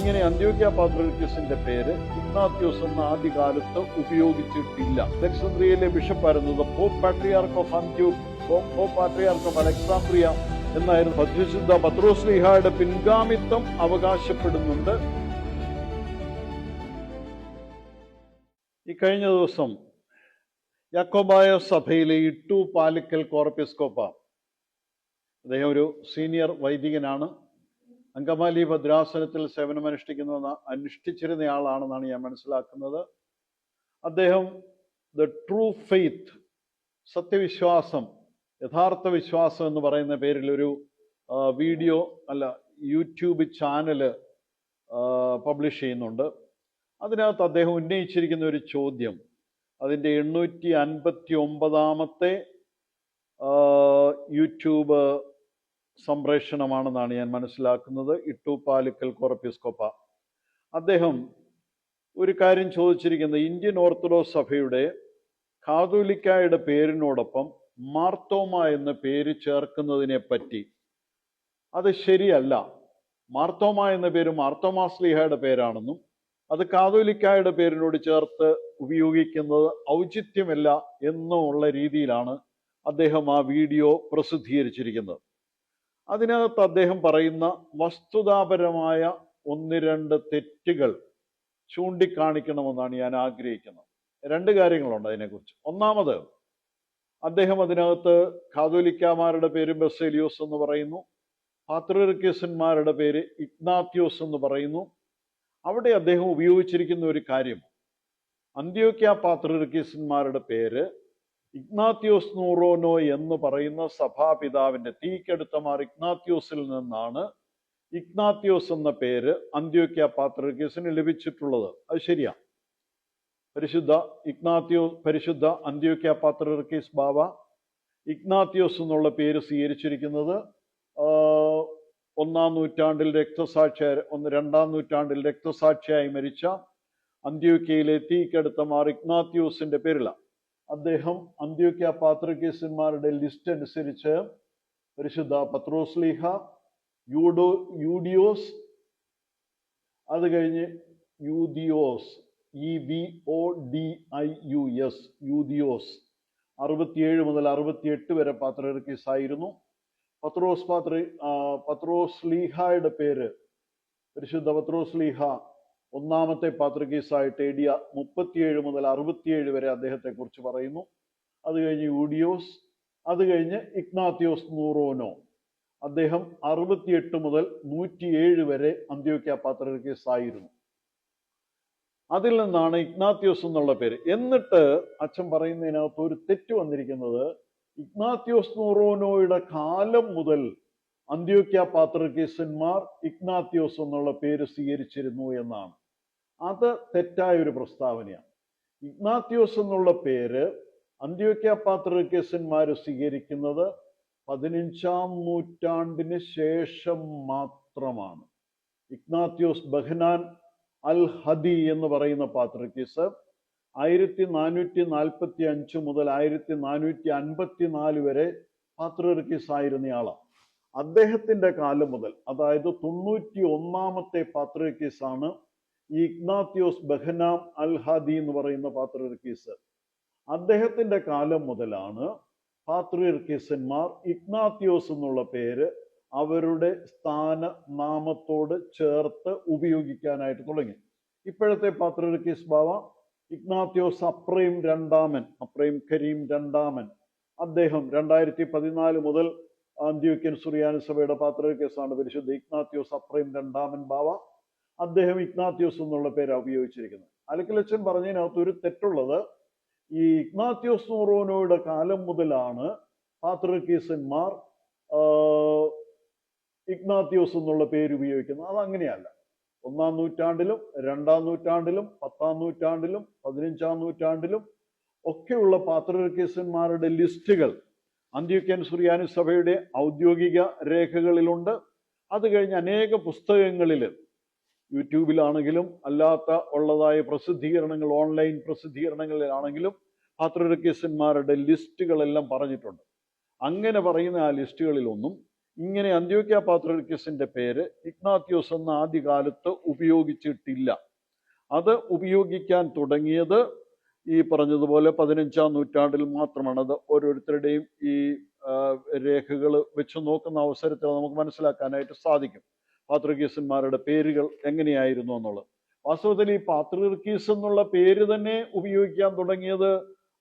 ഇങ്ങനെ അന്ത്യോക്യ പാത്രിയർക്കീസിന്റെ പേര് ഇഗ്നാത്യോസ് എന്ന ആദ്യകാലത്ത് ഉപയോഗിച്ചിട്ടില്ല. അലക്സാന്ദ്രിയയിലെ ബിഷപ്പായിരുന്നത് pope patriarch of Antioch, pope patriarch of Alexandria എന്നായിരുന്നു. പരിശുദ്ധ പത്രോസ്ലീഹായുടെ പിൻഗാമിത്വം അവകാശപ്പെടുന്നുണ്ട്. ഈ കഴിഞ്ഞ ദിവസം യാക്കോബായ സഭയിലെ ഇട്ടു പാലിക്കൽ കോർപ്പിസ്കോപ്പ, അദ്ദേഹം ഒരു സീനിയർ വൈദികനാണ്, അങ്കമാലി ഭദ്രാസനത്തിൽ അനുഷ്ഠിച്ചിരുന്നയാളാണെന്നാണ് ഞാൻ മനസ്സിലാക്കുന്നത്. അദ്ദേഹം ദ ട്രൂ ഫെയ്ത്ത്, സത്യവിശ്വാസം, യഥാർത്ഥ വിശ്വാസം എന്ന് പറയുന്ന പേരിൽ ഒരു യൂട്യൂബ് ചാനല് പബ്ലിഷ് ചെയ്യുന്നുണ്ട്. അതിനകത്ത് അദ്ദേഹം ഉന്നയിച്ചിരിക്കുന്ന ഒരു ചോദ്യം, അതിൻ്റെ 859-ാമത്തെ യൂട്യൂബ് സംപ്രേഷണമാണെന്നാണ് ഞാൻ മനസ്സിലാക്കുന്നത്. ഇട്ടു പാലിക്കൽ കോർപ്പിസ്കോപ്പ അദ്ദേഹം ഒരു കാര്യം ചോദിച്ചിരിക്കുന്നത്, ഇന്ത്യൻ ഓർത്തഡോക്സ് സഭയുടെ കാതോലിക്കായുടെ പേരിനോടൊപ്പം മാർത്തോമ എന്ന പേര് ചേർക്കുന്നതിനെ പറ്റി. അത് ശരിയല്ല. മാർത്തോമ എന്ന പേര് മാർത്തോമാ ശ്ലീഹായുടെ പേരാണെന്നും അത് കാതോലിക്കായുടെ പേരിനോട് ചേർത്ത് ഉപയോഗിക്കുന്നത് ഔചിത്യമല്ല എന്നുള്ള രീതിയിലാണ് അദ്ദേഹം ആ വീഡിയോ പ്രസിദ്ധീകരിച്ചിരിക്കുന്നത്. അതിനകത്ത് അദ്ദേഹം പറയുന്ന വസ്തുതാപരമായ 1-2 തെറ്റുകൾ ചൂണ്ടിക്കാണിക്കണമെന്നാണ് ഞാൻ ആഗ്രഹിക്കുന്നത്. 2 കാര്യങ്ങളുണ്ട് അതിനെക്കുറിച്ച്. ഒന്നാമത്, അദ്ദേഹം അതിനകത്ത് കാതോലിക്കാമാരുടെ പേര് ബസേലിയോസ് എന്ന് പറയുന്നു, പാത്രിയർക്കീസന്മാരുടെ പേര് ഇഗ്നാത്യോസ് എന്ന് പറയുന്നു. അവിടെ അദ്ദേഹം ഉപയോഗിച്ചിരിക്കുന്ന ഒരു കാര്യം, അന്ത്യോക്യ പാത്രിയർക്കീസന്മാരുടെ പേര് ഇഗ്നാത്യോസ് നൂറോനോ എന്ന് പറയുന്ന സഭാപിതാവിന്റെ തീക്കടുത്ത മാർ ഇഗ്നാത്യോസിൽ നിന്നാണ് ഇഗ്നാത്യോസ് എന്ന പേര് അന്ത്യോക്യ പാത്രിയർക്കീസിന് ലഭിച്ചിട്ടുള്ളത്. അത് ശരിയാ. പരിശുദ്ധ അന്ത്യോക്യ പാത്രിയർക്കീസ് ബാവ ഇഗ്നാത്യോസ് എന്നുള്ള പേര് സ്വീകരിച്ചിരിക്കുന്നത് 2-ാം നൂറ്റാണ്ടിൽ രക്തസാക്ഷിയായി മരിച്ച അന്ത്യോക്യയിലെ തീക്കടുത്ത മാർ ഇഗ്നാത്യോസിന്റെ പേരിലാണ്. അദ്ദേഹം അന്ത്യോക്യ പാത്രിയർക്കീസന്മാരുടെ ലിസ്റ്റ് അനുസരിച്ച് പരിശുദ്ധ പത്രോസ്ലീഹ, യൂഡിയോസ്, അത് കഴിഞ്ഞ് യൂദിയോസ്, EVODIUS, യൂദിയോസ് 67 മുതൽ 68 വരെ പാത്രിയർക്കീസ് ആയിരുന്നു. പത്രോസ്ലീഹായുടെ പേര് പരിശുദ്ധ പത്രോസ്ലീഹ 1-ാമത്തെ പാത്രിയർക്കീസായിട്ട് AD 37 മുതൽ 67 വരെ അദ്ദേഹത്തെ കുറിച്ച് പറയുന്നു. അത് കഴിഞ്ഞ് യൂഡിയോസ്, അത് കഴിഞ്ഞ് ഇഗ്നാത്യോസ് നൂറോനോ, അദ്ദേഹം 68 മുതൽ 107 വരെ അന്ത്യോക്യ പാത്രിയർക്കീസ് ആയിരുന്നു. അതിൽ നിന്നാണ് ഇഗ്നാത്യോസ് എന്നുള്ള പേര്. എന്നിട്ട് അച്ഛൻ പറയുന്നതിനകത്ത് ഒരു തെറ്റ് വന്നിരിക്കുന്നത്, ഇഗ്നാത്യോസ് നൂറോനോയുടെ കാലം മുതൽ അന്ത്യോക്യ പാത്രിയർക്കീസന്മാർ ഇഗ്നാത്യോസ് എന്നുള്ള പേര് സ്വീകരിച്ചിരുന്നു എന്നാണ്. അത് തെറ്റായ ഒരു പ്രസ്താവനയാണ്. ഇഗ്നാത്യോസ് എന്നുള്ള പേര് അന്ത്യോക്യ പാത്രിയർക്കീസന്മാർ സ്വീകരിക്കുന്നത് 15-ാം നൂറ്റാണ്ടിന് ശേഷം മാത്രമാണ്. ഇഗ്നാത്യോസ് ബഹനാൻ അൽ ഹദി എന്ന് പറയുന്ന പാത്രിയർക്കീസ് 1445 മുതൽ 1454 വരെ പാത്രിയർക്കീസ് ആയിരുന്നയാളാണ്. അദ്ദേഹത്തിന്റെ കാലം മുതൽ, അതായത് 91-ാമത്തെ പാത്രിയർക്കീസാണ് ഈ ഇഗ്നാത്യോസ് ബഹനാം അൽ ഹാദി എന്ന് പറയുന്ന പാത്രിയർക്കീസ്. അദ്ദേഹത്തിന്റെ കാലം മുതലാണ് പാത്രിയർക്കീസന്മാർ ഇഗ്നാത്യോസ് എന്നുള്ള പേര് അവരുടെ സ്ഥാനനാമത്തോട് ചേർത്ത് ഉപയോഗിക്കാനായിട്ട് തുടങ്ങി. ഇപ്പോഴത്തെ പാത്രിയർക്കീസ് ബാവ ഇഗ്നാത്യോസ് അപ്രൈം കരീം രണ്ടാമൻ, അദ്ദേഹം 2014 മുതൽ അന്ത്യോക്യൻ സുറിയാനി സഭയുടെ പാത്രിയർക്കീസാണ് പരിശുദ്ധ ഇഗ്നാത്യോസ് അപ്രൈം രണ്ടാമൻ ബാവ. അദ്ദേഹം ഇഗ്നാത്യോസ് എന്നുള്ള പേരാണ് ഉപയോഗിച്ചിരിക്കുന്നത്. അലക്കലച്ചൻ പറഞ്ഞതിനകത്ത് ഒരു തെറ്റുള്ളത്, ഈ ഇഗ്നാത്യോസ് നൂറോനോയുടെ കാലം മുതലാണ് പാത്രിയർക്കീസന്മാർ ഇഗ്നാത്യോസ് എന്നുള്ള പേര് ഉപയോഗിക്കുന്നത്. അതങ്ങനെയല്ല. 1-ാം നൂറ്റാണ്ടിലും 2-ാം നൂറ്റാണ്ടിലും 10-ാം നൂറ്റാണ്ടിലും 15-ാം നൂറ്റാണ്ടിലും ഒക്കെയുള്ള പാത്രിയർക്കീസന്മാരുടെ ലിസ്റ്റുകൾ അന്ത്യോക്യൻ സുറിയാനി സഭയുടെ ഔദ്യോഗിക രേഖകളിലുണ്ട്. അത് കഴിഞ്ഞ് അനേക പുസ്തകങ്ങളിൽ, യൂട്യൂബിലാണെങ്കിലും അല്ലാത്ത ഉള്ളതായ പ്രസിദ്ധീകരണങ്ങൾ, ഓൺലൈൻ പ്രസിദ്ധീകരണങ്ങളിലാണെങ്കിലും പാത്രിയർക്കീസന്മാരുടെ ലിസ്റ്റുകളെല്ലാം പറഞ്ഞിട്ടുണ്ട്. അങ്ങനെ പറയുന്ന ആ ലിസ്റ്റുകളിലൊന്നും ഇങ്ങനെ അന്ത്യോക്യ പാത്രിയർക്കീസിന്റെ പേര് ഇഗ്നാത്യോസ് എന്ന ആദ്യകാലത്ത് ഉപയോഗിച്ചിട്ടില്ല. അത് ഉപയോഗിക്കാൻ തുടങ്ങിയത് ഈ പറഞ്ഞതുപോലെ 15-ാം നൂറ്റാണ്ടിൽ മാത്രമാണ്. അത് ഓരോരുത്തരുടെയും ഈ രേഖകൾ വെച്ച് നോക്കുന്ന അവസരത്തിൽ നമുക്ക് മനസ്സിലാക്കാനായിട്ട് സാധിക്കും പാത്രിയർക്കീസന്മാരുടെ പേരുകൾ എങ്ങനെയായിരുന്നു എന്നുള്ളത്. വാസ്തവത്തിൽ ഈ പാത്രിയർക്കീസ് എന്നുള്ള പേര് തന്നെ ഉപയോഗിക്കാൻ തുടങ്ങിയത്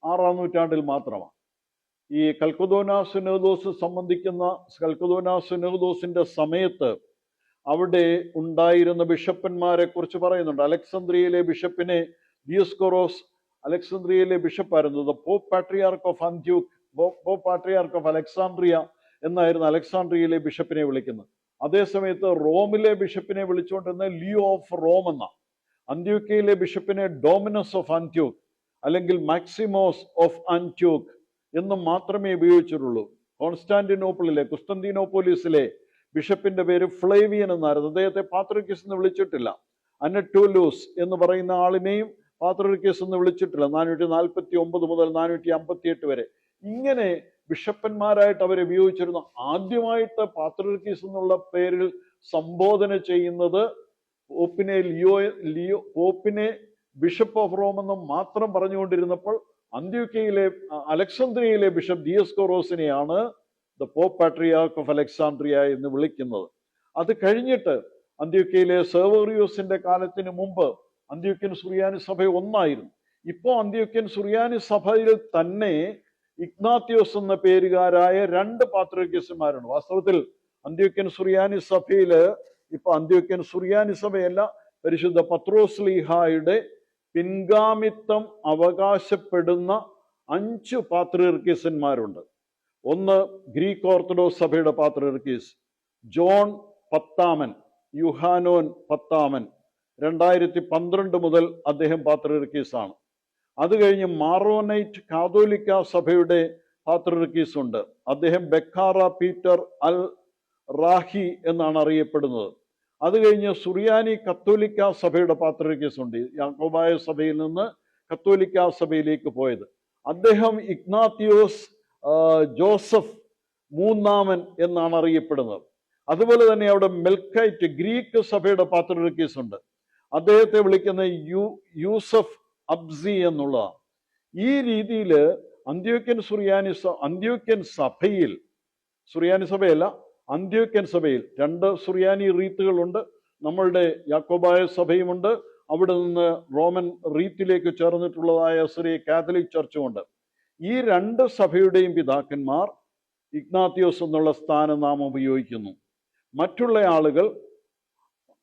6-ാം നൂറ്റാണ്ടിൽ മാത്രമാണ്. ഈ കൽക്കദോന സുനഹദോസ് സംബന്ധിക്കുന്ന കൽക്കദോന സുനഹദോസിന്റെ സമയത്ത് അവിടെ ഉണ്ടായിരുന്ന ബിഷപ്പന്മാരെ കുറിച്ച് പറയുന്നുണ്ട്. അലക്സാന്ദ്രിയയിലെ ബിഷപ്പിനെ ദിയോസ്കോറോസ്, അലക്സാന്ദ്രിയയിലെ ബിഷപ്പായിരുന്നത് pope patriarch of Antioch, pope patriarch of Alexandria എന്നായിരുന്നു അലക്സാണ്ട്രിയയിലെ ബിഷപ്പിനെ വിളിക്കുന്നത്. അതേസമയത്ത് റോമിലെ ബിഷപ്പിനെ വിളിച്ചുകൊണ്ടിരുന്ന ലിയോ ഓഫ് റോം എന്ന, അന്ത്യോക്യയിലെ ബിഷപ്പിനെ ഡോമിനസ് ഓഫ് അന്ത്യോക്ക് അല്ലെങ്കിൽ മാക്സിമോസ് ഓഫ് അന്ത്യോക്ക് എന്നും മാത്രമേ ഉപയോഗിച്ചിട്ടുള്ളൂ. കുസ്തന്തീനോപ്പോലിസിലെ ബിഷപ്പിന്റെ പേര് ഫ്ലേവിയൻ എന്നായിരുന്നു. അദ്ദേഹത്തെ പാത്രിയർക്കീസ് എന്ന് വിളിച്ചിട്ടില്ല. അനറ്റോലൂസ് എന്ന് പറയുന്ന ആളിനെയും പാത്രിയർക്കീസ് എന്ന് വിളിച്ചിട്ടില്ല. 449 മുതൽ 458 വരെ ഇങ്ങനെ ബിഷപ്പന്മാരായിട്ട് അവരെ ഉപയോഗിച്ചിരുന്നു. ആദ്യമായിട്ട് പാത്രിയർക്കീസ് എന്നുള്ള പേരിൽ സംബോധന ചെയ്യുന്നത് പോപ്പിനെ ബിഷപ്പ് ഓഫ് റോം എന്ന് മാത്രം പറഞ്ഞുകൊണ്ടിരുന്നപ്പോൾ അന്ത്യോക്യയിലെ അലക്സാന്ദ്രിയയിലെ ബിഷപ്പ് ദിയോസ്കോറോസിനെയാണ് the pope patriarch of Alexandria എന്ന് വിളിക്കുന്നത്. അത് കഴിഞ്ഞിട്ട് അന്ത്യോക്യയിലെ സെർവേറിയോസിന്റെ കാലത്തിന് മുമ്പ് അന്ത്യോക്യൻ സുറിയാനി സഭ ഒന്നായിരുന്നു. ഇപ്പോൾ അന്ത്യോക്യൻ സുറിയാനി സഭയിൽ തന്നെ ഇഗ്നാത്യോസ് എന്ന പേരുകാരായ 2 പാത്രിയർക്കീസന്മാരുണ്ട്. വാസ്തവത്തിൽ അന്ത്യോക്യൻ സുറിയാനി സഭയില് ഇപ്പൊ അന്ത്യോക്യൻ സുറിയാനി സഭയല്ല, പരിശുദ്ധ പത്രോസ്ലീഹായുടെ പിൻഗാമിത്വം അവകാശപ്പെടുന്ന 5 പാത്രിയർക്കീസന്മാരുണ്ട്. ഒന്ന് ഗ്രീക്ക് ഓർത്തഡോക്സ് സഭയുടെ പാത്രിയർക്കീസ് ജോൺ 10-ാമൻ, യുഹാനോൻ 10-ാമൻ. 2012 മുതൽ അദ്ദേഹം പാത്രിയർക്കീസാണ്. അത് കഴിഞ്ഞ് മാറോനൈറ്റ് കാതോലിക്ക സഭയുടെ പാത്രിയർക്കീസ് ഉണ്ട്. അദ്ദേഹം ബെക്കാറ പീറ്റർ അൽ റാഹി എന്നാണ് അറിയപ്പെടുന്നത്. അത് കഴിഞ്ഞ് സുറിയാനി കത്തോലിക്ക സഭയുടെ പാത്രിയർക്കീസ് ഉണ്ട്. യാക്കോബായ സഭയിൽ നിന്ന് കത്തോലിക്ക സഭയിലേക്ക് പോയത് അദ്ദേഹം ഇഗ്നാത്യോസ് ജോസഫ് 3-ാമൻ എന്നാണ് അറിയപ്പെടുന്നത്. അതുപോലെ തന്നെ അവിടെ മെൽക്കൈറ്റ് ഗ്രീക്ക് സഭയുടെ പാത്രിയർക്കീസ് ഉണ്ട്. അദ്ദേഹത്തെ വിളിക്കുന്ന യൂസഫ് അബ്സി എന്നുള്ളതാണ്. ഈ രീതിയിൽ അന്ത്യോക്യൻ സഭയിൽ, സുറിയാനി സഭയല്ല, അന്ത്യോക്യൻ സഭയിൽ 2 സുറിയാനി റീത്തുകളുണ്ട്. നമ്മളുടെ യാക്കോബായ സഭയുമുണ്ട്. അവിടെ നിന്ന് റോമൻ റീത്തിലേക്ക് ചേർന്നിട്ടുള്ളതായ സിറിയ കാത്തലിക് ചർച്ചുമുണ്ട്. ഈ 2 സഭയുടെയും പിതാക്കന്മാർ ഇഗ്നാത്യോസ് എന്നുള്ള സ്ഥാനനാമം ഉപയോഗിക്കുന്നു. മറ്റുള്ള ആളുകൾ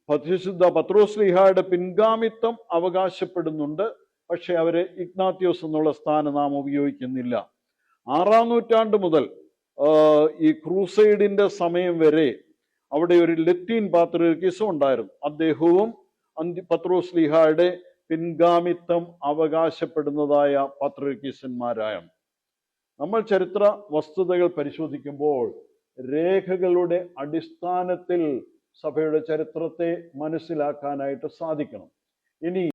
പരിശുദ്ധ പത്രോസ്ലീഹായുടെ പിൻഗാമിത്വം അവകാശപ്പെടുന്നുണ്ട്, പക്ഷെ അവര് ഇഗ്നാത്യോസ് എന്നുള്ള സ്ഥാനനാമം ഉപയോഗിക്കുന്നില്ല. 6-ാം നൂറ്റാണ്ട് മുതൽ ഈ ക്രൂസൈഡിന്റെ സമയം വരെ അവിടെ ഒരു ലത്തീൻ പാത്രിയർക്കീസും ഉണ്ടായിരുന്നു. അദ്ദേഹവും പത്രോസ്ലീഹായുടെ പിൻഗാമിത്വം അവകാശപ്പെടുന്നതായ പാത്രിയർക്കീസന്മാരായാണ്. നമ്മൾ ചരിത്ര വസ്തുതകൾ പരിശോധിക്കുമ്പോൾ രേഖകളുടെ അടിസ്ഥാനത്തിൽ സഭയുടെ ചരിത്രത്തെ മനസ്സിലാക്കാനായിട്ട് സാധിക്കണം. ഇനി